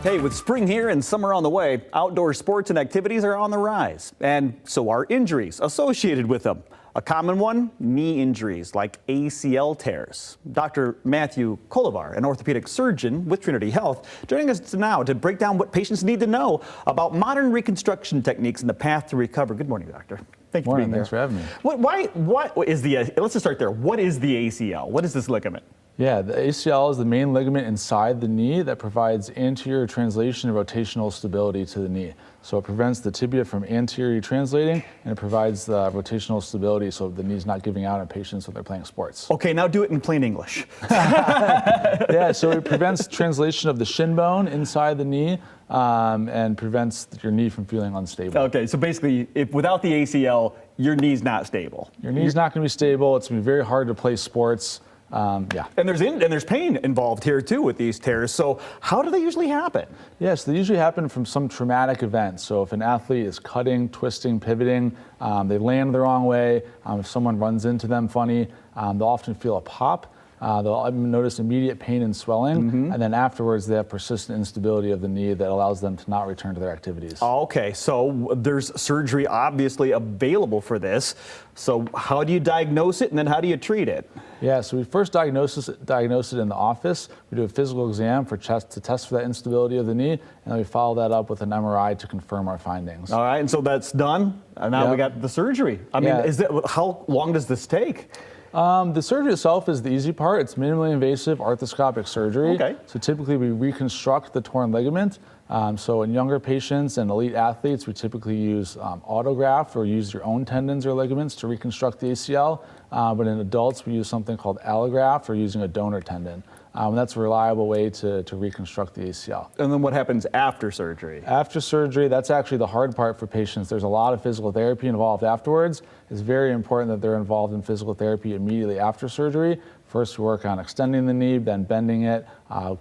Hey, with spring here and summer on the way, outdoor sports and activities are on the rise, and so are injuries associated with them. A common one, knee injuries like ACL tears. Dr. Matthew Kolevar, an orthopedic surgeon with Trinity Health, joining us now to break down what patients need to know about modern reconstruction techniques and the path to recover. Good morning, doctor. Thank you for being here. Thanks for having me. What is the, let's just start there. What is the ACL? What is this ligament? Yeah, the ACL is the main ligament inside the knee that provides anterior translation and rotational stability to the knee. So it prevents the tibia from anteriorly translating, and it provides the rotational stability so the knee's not giving out on patients when they're playing sports. Okay, now do it in plain English. Yeah, so it prevents translation of the shin bone inside the knee and prevents your knee from feeling unstable. Okay, so basically, if without the ACL, your knee's not stable. Your knee's not going to be stable. It's going to be very hard to play sports. Yeah. And there's pain involved here too with these tears. So how do they usually happen? Yes, they usually happen from some traumatic event. So if an athlete is cutting, twisting, pivoting, they land the wrong way, if someone runs into them funny, they'll often feel a pop. They'll notice immediate pain and swelling, and then afterwards they have persistent instability of the knee that allows them to not return to their activities. Okay, so there's surgery obviously available for this. So how do you diagnose it, and then how do you treat it? Yeah, so we first diagnose it in the office. We do a physical exam to test for that instability of the knee, and then we follow that up with an MRI to confirm our findings. All right, and so that's done, and now we got the surgery. I mean, how long does this take? The surgery itself is the easy part. It's minimally invasive arthroscopic surgery. Okay. So typically we reconstruct the torn ligament. So in younger patients and elite athletes, we typically use autograft or use your own tendons or ligaments to reconstruct the ACL. But in adults, we use something called allograft or using a donor tendon. That's a reliable way to reconstruct the ACL. And then what happens after surgery? After surgery, that's actually the hard part for patients. There's a lot of physical therapy involved afterwards. It's very important that they're involved in physical therapy immediately after surgery. First, we work on extending the knee, then bending it.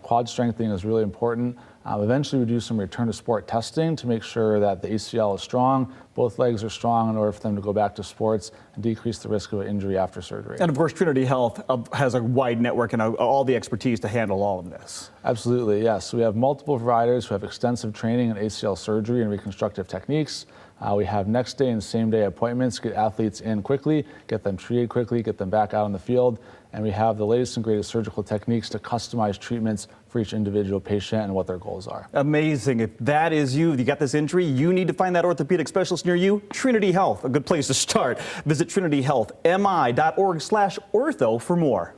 Quad strengthening is really important. Eventually, we do some return to sport testing to make sure that the ACL is strong, both legs are strong in order for them to go back to sports and decrease the risk of an injury after surgery. And of course, Trinity Health has a wide network and all the expertise to handle all of this. Absolutely, yes. We have multiple providers who have extensive training in ACL surgery and reconstructive techniques. We have next day and same day appointments, get athletes in quickly, get them treated quickly, get them back out on the field. And we have the latest and greatest surgical techniques to customize treatments for each individual patient and what their goals are. Amazing. If that is you got this injury, you need to find that orthopedic specialist near you. Trinity Health, a good place to start. Visit trinityhealthmi.org/ortho for more.